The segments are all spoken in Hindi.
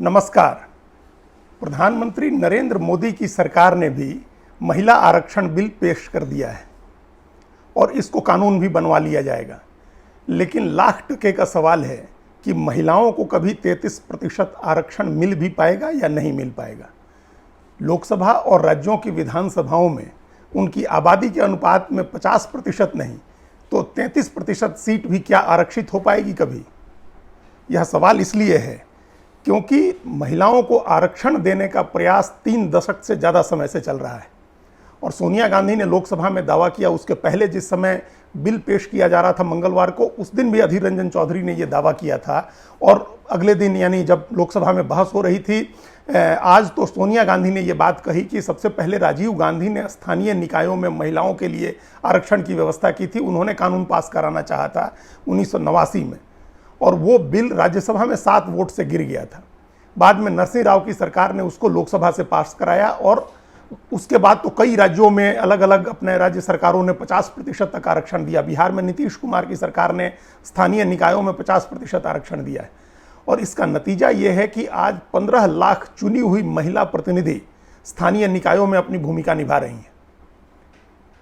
नमस्कार। प्रधानमंत्री नरेंद्र मोदी की सरकार ने भी महिला आरक्षण बिल पेश कर दिया है और इसको कानून भी बनवा लिया जाएगा। लेकिन लाख टके का सवाल है कि महिलाओं को कभी 33% आरक्षण मिल भी पाएगा या नहीं मिल पाएगा। लोकसभा और राज्यों की विधानसभाओं में उनकी आबादी के अनुपात में 50% नहीं तो 33% सीट भी क्या आरक्षित हो पाएगी कभी? यह सवाल इसलिए है क्योंकि महिलाओं को आरक्षण देने का प्रयास 3 दशक से ज़्यादा समय से चल रहा है और सोनिया गांधी ने लोकसभा में दावा किया। उसके पहले जिस समय बिल पेश किया जा रहा था मंगलवार को, उस दिन भी अधीर रंजन चौधरी ने यह दावा किया था और अगले दिन यानी जब लोकसभा में बहस हो रही थी, आज तो सोनिया गांधी ने यह बात कही कि सबसे पहले राजीव गांधी ने स्थानीय निकायों में महिलाओं के लिए आरक्षण की व्यवस्था की थी। उन्होंने कानून पास कराना चाहा था 1989 में और वो बिल राज्यसभा में 7 वोट से गिर गया था। बाद में नरसिंह राव की सरकार ने उसको लोकसभा से पास कराया और उसके बाद तो कई राज्यों में अलग अलग अपने राज्य सरकारों ने 50% तक आरक्षण दिया। बिहार में नीतीश कुमार की सरकार ने स्थानीय निकायों में 50% आरक्षण दिया है और इसका नतीजा ये है कि आज 15 लाख चुनी हुई महिला प्रतिनिधि स्थानीय निकायों में अपनी भूमिका निभा रही हैं।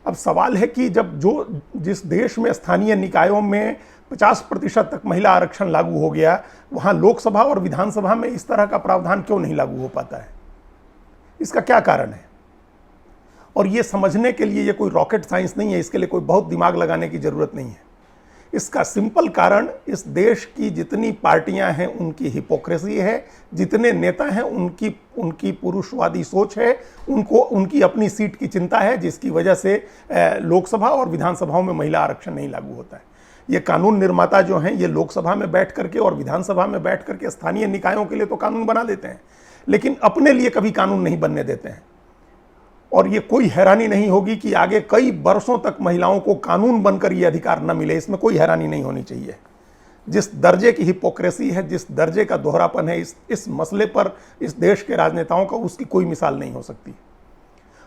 अब सवाल है कि जब जिस देश में स्थानीय निकायों में 50% तक महिला आरक्षण लागू हो गया, वहाँ लोकसभा और विधानसभा में इस तरह का प्रावधान क्यों नहीं लागू हो पाता है? इसका क्या कारण है? और ये समझने के लिए ये कोई रॉकेट साइंस नहीं है, इसके लिए कोई बहुत दिमाग लगाने की ज़रूरत नहीं है। इसका सिंपल कारण इस देश की जितनी पार्टियां हैं उनकी हिपोक्रेसी है, जितने नेता हैं उनकी पुरुषवादी सोच है, उनकी अपनी सीट की चिंता है, जिसकी वजह से लोकसभा और विधानसभाओं में महिला आरक्षण नहीं लागू होता है। ये कानून निर्माता जो हैं ये लोकसभा में बैठ करके और विधानसभा में बैठ करके स्थानीय निकायों के लिए तो कानून बना देते हैं, लेकिन अपने लिए कभी कानून नहीं बनने देते हैं। और ये कोई हैरानी नहीं होगी कि आगे कई वर्षों तक महिलाओं को कानून बनकर ये अधिकार न मिले। इसमें कोई हैरानी नहीं होनी चाहिए। जिस दर्जे की हिपोक्रेसी है, जिस दर्जे का दोहरापन है इस मसले पर इस देश के राजनेताओं का, उसकी कोई मिसाल नहीं हो सकती।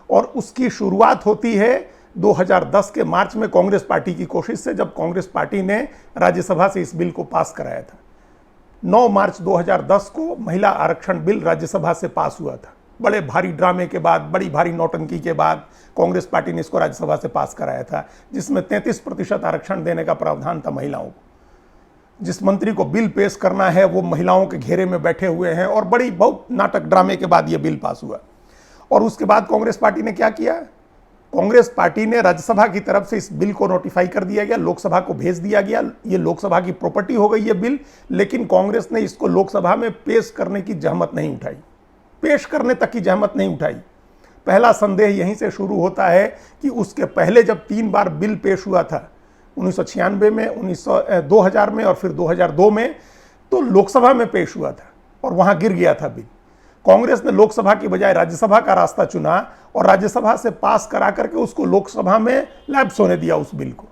और उसकी शुरुआत होती है 2010 के मार्च में कांग्रेस पार्टी की कोशिश से, जब कांग्रेस पार्टी ने राज्यसभा से इस बिल को पास कराया था। 9 मार्च 2010 को महिला आरक्षण बिल राज्यसभा से पास हुआ था। बड़े भारी ड्रामे के बाद, बड़ी भारी नौटंकी के बाद कांग्रेस पार्टी ने इसको राज्यसभा से पास कराया था, जिसमें 33% आरक्षण देने का प्रावधान था महिलाओं को। जिस मंत्री को बिल पेश करना है वो महिलाओं के घेरे में बैठे हुए हैं और बहुत नाटक ड्रामे के बाद ये बिल पास हुआ। और उसके बाद कांग्रेस पार्टी ने क्या किया? कांग्रेस पार्टी ने राज्यसभा की तरफ से इस बिल को नोटिफाई कर दिया गया, लोकसभा को भेज दिया गया। ये लोकसभा की प्रॉपर्टी हो गई ये बिल, लेकिन कांग्रेस ने इसको लोकसभा में पेश करने की जहमत नहीं उठाई, पेश करने तक की जहमत नहीं उठाई। पहला संदेह यहीं से शुरू होता है कि उसके पहले जब 3 बार बिल पेश हुआ था, 1996 में, 2000 में और फिर 2002 में, तो लोकसभा में पेश हुआ था और वहां गिर गया था बिल। कांग्रेस ने लोकसभा की बजाय राज्यसभा का रास्ता चुना और राज्यसभा से पास करा करके उसको लोकसभा में लैप्स होने दिया उस बिल को।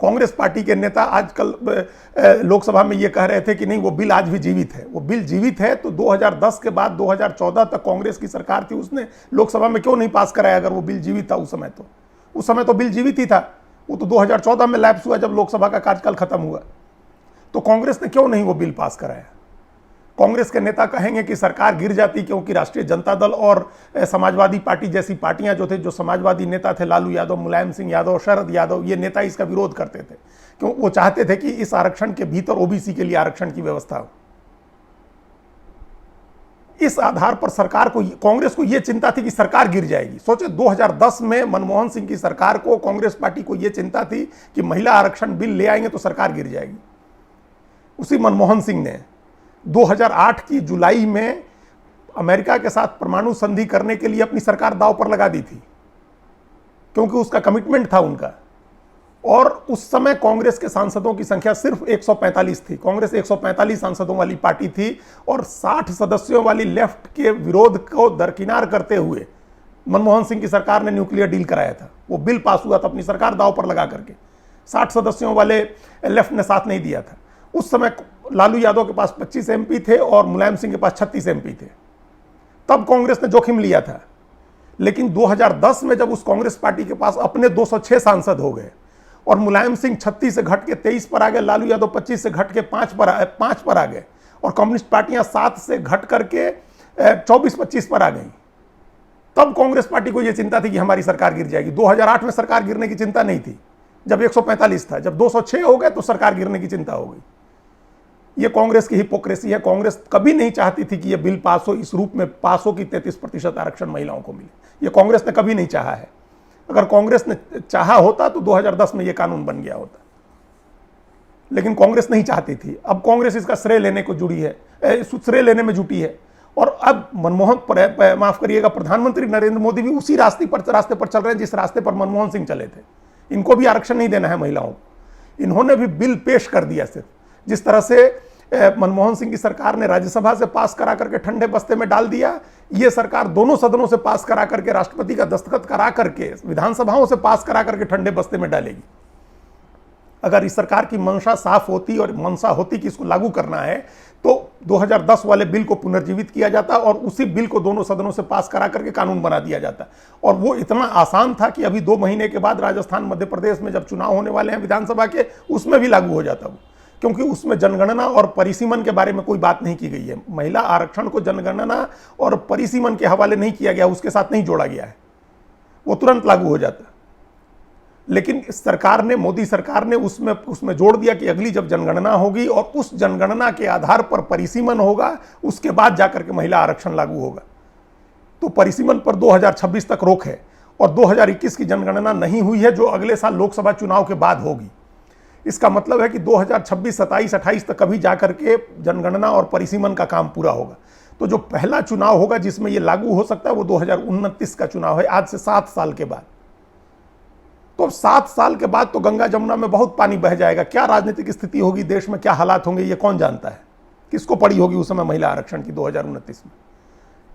कांग्रेस पार्टी के नेता आजकल लोकसभा में ये कह रहे थे कि नहीं, वो बिल आज भी जीवित है। वो बिल जीवित है तो 2010 के बाद 2014 तक कांग्रेस की सरकार थी, उसने लोकसभा में क्यों नहीं पास कराया? अगर वो बिल जीवित था उस समय तो बिल जीवित ही था। वो तो 2014 में लैप्स हुआ जब लोकसभा का कार्यकाल खत्म हुआ। तो कांग्रेस ने क्यों नहीं वो बिल पास कराया? कांग्रेस के नेता कहेंगे कि सरकार गिर जाती क्योंकि राष्ट्रीय जनता दल और समाजवादी पार्टी जैसी पार्टियां जो थे, जो समाजवादी नेता थे, लालू यादव, मुलायम सिंह यादव, शरद यादव, ये नेता इसका विरोध करते थे क्यों? वो चाहते थे कि इस आरक्षण के भीतर ओबीसी के लिए आरक्षण की व्यवस्था हो। इस आधार पर सरकार को, कांग्रेस को यह चिंता थी कि सरकार गिर जाएगी। सोचे 2010 में मनमोहन सिंह की सरकार को, कांग्रेस पार्टी को यह चिंता थी कि महिला आरक्षण बिल ले आएंगे तो सरकार गिर जाएगी। उसी मनमोहन सिंह ने 2008 की जुलाई में अमेरिका के साथ परमाणु संधि करने के लिए अपनी सरकार दांव पर लगा दी थी, क्योंकि उसका कमिटमेंट था उनका। और उस समय कांग्रेस के सांसदों की संख्या सिर्फ 145 थी। कांग्रेस 145 सांसदों वाली पार्टी थी और 60 सदस्यों वाली लेफ्ट के विरोध को दरकिनार करते हुए मनमोहन सिंह की सरकार ने न्यूक्लियर डील कराया था। वो बिल पास हुआ था अपनी सरकार दांव पर लगा करके। 60 सदस्यों वाले लेफ्ट ने साथ नहीं दिया था। उस समय लालू यादव के पास 25 एमपी थे और मुलायम सिंह के पास 36 एमपी थे। तब कांग्रेस ने जोखिम लिया था। लेकिन 2010 में जब उस कांग्रेस पार्टी के पास अपने 206 सांसद हो गए और मुलायम सिंह 36 से घट के 23 पर आ गए, लालू यादव 25 से घट के 5 पर आ गए और कम्युनिस्ट पार्टियां 7 से घट करके 24-25 पर आ गई। तब कांग्रेस पार्टी को यह चिंता थी कि हमारी सरकार गिर जाएगी। 2008 में सरकार गिरने की चिंता नहीं थी, जब 145 था। जब 206 हो गए तो सरकार गिरने की चिंता हो गई। यह कांग्रेस की हिपोक्रेसी है। कांग्रेस कभी नहीं चाहती थी कि यह बिल पास हो, इस रूप में पास हो कि 33% आरक्षण महिलाओं को मिले। यह कांग्रेस ने कभी नहीं चाहा है। अगर कांग्रेस ने चाहा होता तो 2010 में यह कानून बन गया होता, लेकिन कांग्रेस नहीं चाहती थी। अब कांग्रेस इसका श्रेय लेने को जुड़ी है, श्रेय लेने में जुटी है। और अब माफ करिएगा, प्रधानमंत्री नरेंद्र मोदी भी उसी रास्ते पर चल रहे हैं जिस रास्ते पर मनमोहन सिंह चले थे। इनको भी आरक्षण नहीं देना है महिलाओं को। इन्होंने भी बिल पेश कर दिया। सिर्फ जिस तरह से मनमोहन सिंह की सरकार ने राज्यसभा से पास करा करके ठंडे बस्ते में डाल दिया, ये सरकार दोनों सदनों से पास करा करके, राष्ट्रपति का दस्तखत करा करके, विधानसभाओं से पास करा करके ठंडे बस्ते में डालेगी। अगर इस सरकार की मंशा साफ होती और मंशा होती कि इसको लागू करना है, तो 2010 वाले बिल को पुनर्जीवित किया जाता और उसी बिल को दोनों सदनों से पास करा करके कानून बना दिया जाता। और वो इतना आसान था कि अभी 2 महीने के बाद राजस्थान, मध्य प्रदेश में जब चुनाव होने वाले हैं विधानसभा के, उसमें भी लागू हो जाता वो, क्योंकि उसमें जनगणना और परिसीमन के बारे में कोई बात नहीं की गई है। महिला आरक्षण को जनगणना और परिसीमन के हवाले नहीं किया गया, उसके साथ नहीं जोड़ा गया है, वो तुरंत लागू हो जाता। लेकिन इस सरकार ने, मोदी सरकार ने उसमें जोड़ दिया कि अगली जब जनगणना होगी और उस जनगणना के आधार पर परिसीमन होगा, उसके बाद जाकर के महिला आरक्षण लागू होगा। तो परिसीमन पर 2026 तक रोक है और 2021 की जनगणना नहीं हुई है, जो अगले साल लोकसभा चुनाव के बाद होगी। इसका मतलब है कि 2026, 27, 28 तक कभी जाकर के जनगणना और परिसीमन का काम पूरा होगा। तो जो पहला चुनाव होगा जिसमें यह लागू हो सकता है वो 2029 का चुनाव है, आज से 7 साल के बाद। तो 7 साल के बाद तो गंगा जमुना में बहुत पानी बह जाएगा। क्या राजनीतिक स्थिति होगी देश में, क्या हालात होंगे, ये कौन जानता है। किसको पड़ी होगी उस समय महिला आरक्षण की 2029 में।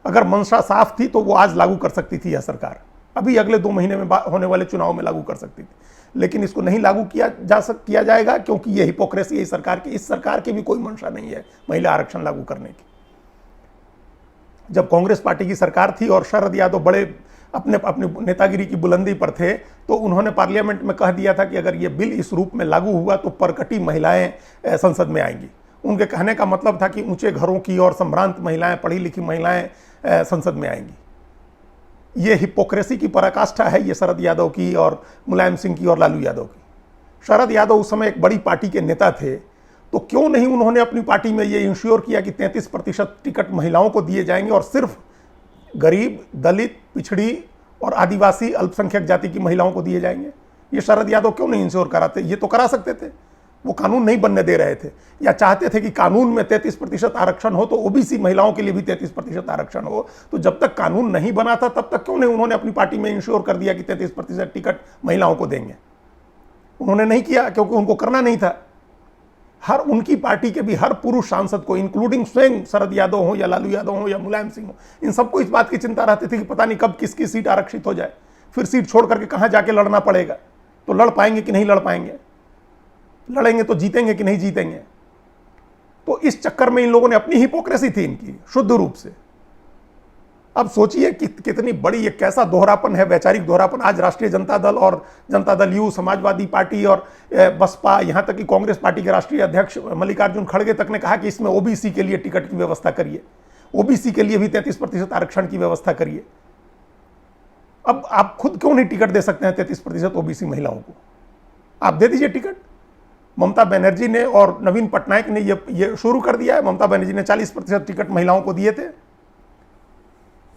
अगर मंशा साफ थी तो वो आज लागू कर सकती थी यह सरकार, अभी अगले 2 महीने में होने वाले चुनाव में लागू कर सकती थी। लेकिन इसको नहीं लागू किया जाएगा, क्योंकि ये हिपोक्रेसी है सरकार की। इस सरकार की भी कोई मंशा नहीं है महिला आरक्षण लागू करने की। जब कांग्रेस पार्टी की सरकार थी और शरद यादव बड़े अपने नेतागिरी की बुलंदी पर थे, तो उन्होंने पार्लियामेंट में कह दिया था कि अगर ये बिल इस रूप में लागू हुआ तो परकटी महिलाएं संसद में आएंगी। उनके कहने का मतलब था कि ऊंचे घरों की और संभ्रांत महिलाएं, पढ़ी लिखी महिलाएं संसद में आएंगी। ये हिपोक्रेसी की पराकाष्ठा है, ये शरद यादव की और मुलायम सिंह की और लालू यादव की। शरद यादव उस समय एक बड़ी पार्टी के नेता थे, तो क्यों नहीं उन्होंने अपनी पार्टी में ये इंश्योर किया कि 33% टिकट महिलाओं को दिए जाएंगे और सिर्फ गरीब, दलित, पिछड़ी और आदिवासी अल्पसंख्यक जाति की महिलाओं को दिए जाएंगे। ये शरद यादव क्यों नहीं इंश्योर कराते। ये तो करा सकते थे, वो कानून नहीं बनने दे रहे थे, या चाहते थे कि कानून में 33% आरक्षण हो तो ओबीसी महिलाओं के लिए भी 33% आरक्षण हो। तो जब तक कानून नहीं बना था तब तक क्यों नहीं उन्होंने अपनी पार्टी में इंश्योर कर दिया कि 33% टिकट महिलाओं को देंगे। उन्होंने नहीं किया क्योंकि उनको करना नहीं था। हर उनकी पार्टी के भी हर पुरुष सांसद को, इंक्लूडिंग स्वयं शरद यादव हो या लालू यादव हो या मुलायम सिंह हो, इन सबको इस बात की चिंता रहती थी कि पता नहीं कब किसकी सीट आरक्षित हो जाए, फिर सीट छोड़ करके कहां जाके लड़ना पड़ेगा, तो लड़ पाएंगे कि नहीं लड़ पाएंगे, लड़ेंगे तो जीतेंगे कि नहीं जीतेंगे। तो इस चक्कर में इन लोगों ने, अपनी हिपोक्रेसी थी इनकी शुद्ध रूप से। अब सोचिए कि कितनी बड़ी, ये कैसा दोहरापन है, वैचारिक दोहरापन। आज राष्ट्रीय जनता दल और जनता दल यू, समाजवादी पार्टी और बसपा, यहां तक कि कांग्रेस पार्टी के राष्ट्रीय अध्यक्ष मल्लिकार्जुन खड़गे तक ने कहा कि इसमें ओबीसी के लिए टिकट की व्यवस्था करिए, ओबीसी के लिए भी 33% आरक्षण की व्यवस्था करिए। अब आप खुद क्यों नहीं टिकट दे सकते हैं 33% ओबीसी महिलाओं को? आप दे दीजिए टिकट। ममता बनर्जी ने और नवीन पटनायक ने ये शुरू कर दिया है। ममता बनर्जी ने 40% टिकट महिलाओं को दिए थे,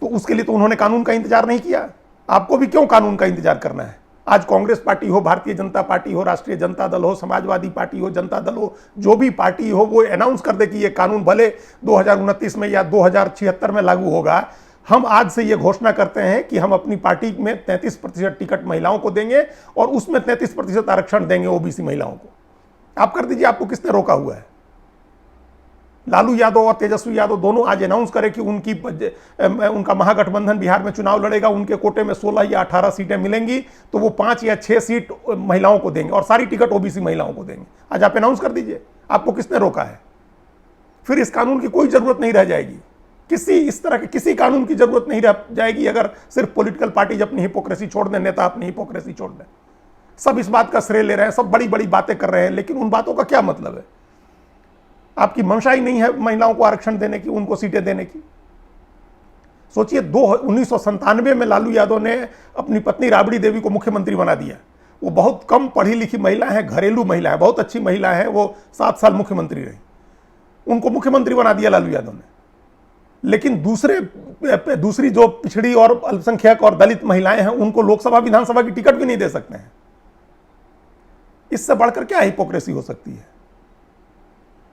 तो उसके लिए तो उन्होंने कानून का इंतजार नहीं किया। आपको भी क्यों कानून का इंतजार करना है? आज कांग्रेस पार्टी हो, भारतीय जनता पार्टी हो, राष्ट्रीय जनता दल हो, समाजवादी पार्टी हो, जनता दल हो, जो भी पार्टी हो, वो अनाउंस कर दे कि ये कानून भले 2029 में या 2076 में लागू होगा। हम आज से ये घोषणा करते हैं कि हम अपनी पार्टी में 33% टिकट महिलाओं को देंगे और उसमें 33% आरक्षण देंगे ओबीसी महिलाओं को। आप कर दीजिए, आपको किसने रोका हुआ है? लालू यादव और तेजस्वी यादव दोनों आज अनाउंस करें कि उनका महागठबंधन बिहार में चुनाव लड़ेगा, उनके कोटे में 16 या 18 सीटें मिलेंगी, तो वो 5 या 6 सीट महिलाओं को देंगे और सारी टिकट ओबीसी महिलाओं को देंगे। आज आप अनाउंस कर दीजिए, आपको किसने रोका है? फिर इस कानून की कोई जरूरत नहीं रह जाएगी। इस तरह के किसी कानून की जरूरत नहीं रह जाएगी अगर सिर्फ पॉलिटिकल पार्टीज अपनी हिपोक्रेसी छोड़ दें, नेता अपनी हिपोक्रेसी छोड़ दें। सब इस बात का श्रेय ले रहे हैं, सब बड़ी बड़ी बातें कर रहे हैं, लेकिन उन बातों का क्या मतलब है? आपकी मंशा ही नहीं है महिलाओं को आरक्षण देने की, उनको सीटें देने की। सोचिए 1997 में लालू यादव ने अपनी पत्नी राबड़ी देवी को मुख्यमंत्री बना दिया। वो बहुत कम पढ़ी लिखी महिला है, घरेलू महिला है, बहुत अच्छी महिला है, वो 7 साल मुख्यमंत्री रही, उनको मुख्यमंत्री बना दिया लालू यादव ने। लेकिन दूसरी जो पिछड़ी और अल्पसंख्यक और दलित महिलाएं हैं उनको लोकसभा विधानसभा की टिकट भी नहीं दे सकते हैं। इससे बढ़कर क्या हिपोक्रेसी हो सकती है?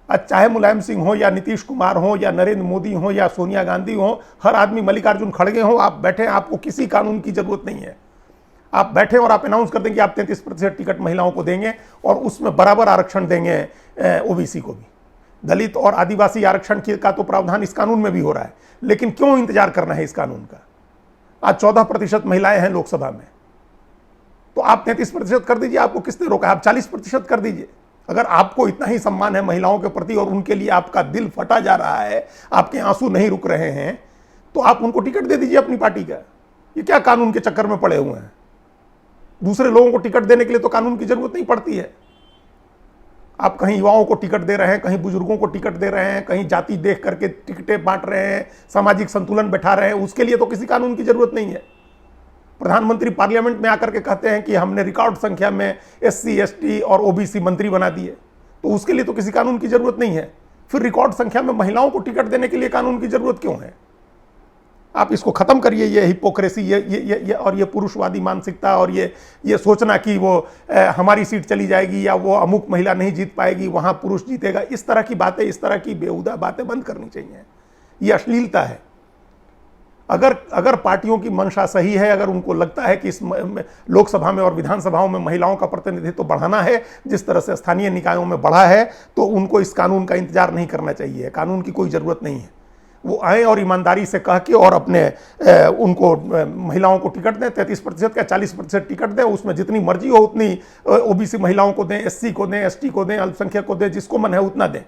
आज चाहे मुलायम सिंह हो या नीतीश कुमार हो या नरेंद्र मोदी हो या सोनिया गांधी हो, हर आदमी, मल्लिकार्जुन खड़गे हो, आप बैठे, आपको किसी कानून की जरूरत नहीं है। आप बैठे और आप अनाउंस कर देंगे आप 33% टिकट महिलाओं को देंगे और उसमें बराबर आरक्षण देंगे ओबीसी को भी। दलित और आदिवासी आरक्षण का तो प्रावधान इस कानून में भी हो रहा है, लेकिन क्यों इंतजार करना है इस कानून का? आज 14% महिलाएं हैं लोकसभा में, तो आप 33% कर दीजिए, आपको किसने रोका? आप 40% कर दीजिए। अगर आपको इतना ही सम्मान है महिलाओं के प्रति और उनके लिए आपका दिल फटा जा रहा है, आपके आंसू नहीं रुक रहे हैं, तो आप उनको टिकट दे दीजिए अपनी पार्टी का। ये क्या कानून के चक्कर में पड़े हुए हैं? दूसरे लोगों को टिकट देने के लिए तो कानून की जरूरत नहीं पड़ती है। आप कहीं युवाओं को टिकट दे रहे हैं, कहीं बुजुर्गों को टिकट दे रहे हैं, कहीं जाति देख करके टिकटें बांट रहे हैं, सामाजिक संतुलन बैठा रहे हैं, उसके लिए तो किसी कानून की जरूरत नहीं है। प्रधानमंत्री पार्लियामेंट में आकर के कहते हैं कि हमने रिकॉर्ड संख्या में SC ST और OBC मंत्री बना दिए, तो उसके लिए तो किसी कानून की जरूरत नहीं है। फिर रिकॉर्ड संख्या में महिलाओं को टिकट देने के लिए कानून की जरूरत क्यों है? आप इसको खत्म करिए, ये हिपोक्रेसी, ये और ये पुरुषवादी मानसिकता और ये सोचना कि वो हमारी सीट चली जाएगी या वो अमुक महिला नहीं जीत पाएगी, वहां पुरुष जीतेगा। इस तरह की बातें, इस तरह की बेहुदा बातें बंद करनी चाहिए। ये अश्लीलता है। अगर पार्टियों की मंशा सही है, अगर उनको लगता है कि इस लोकसभा में और विधानसभाओं में महिलाओं का प्रतिनिधित्व बढ़ाना है, जिस तरह से स्थानीय निकायों में बढ़ा है, तो उनको इस कानून का इंतजार नहीं करना चाहिए। कानून की कोई ज़रूरत नहीं है। वो आए और ईमानदारी से कह के और अपने उनको महिलाओं को टिकट दें, 33% का 40% टिकट दें, उसमें जितनी मर्जी हो उतनी OBC महिलाओं को दें, SC को दें, ST को दें, अल्पसंख्यक को दें, जिसको मन है उतना दें।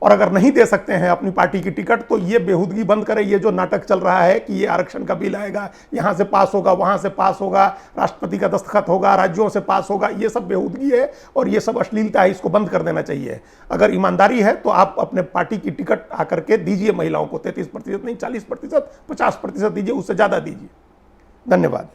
और अगर नहीं दे सकते हैं अपनी पार्टी की टिकट, तो ये बेहूदगी बंद करें। ये जो नाटक चल रहा है कि ये आरक्षण का बिल आएगा, यहाँ से पास होगा, वहाँ से पास होगा, राष्ट्रपति का दस्तखत होगा, राज्यों से पास होगा, ये सब बेहूदगी है और ये सब अश्लीलता है। इसको बंद कर देना चाहिए। अगर ईमानदारी है तो आप अपने पार्टी की टिकट आकर के दीजिए महिलाओं को। 33% नहीं, 40%, 50% दीजिए, उससे ज़्यादा दीजिए। धन्यवाद।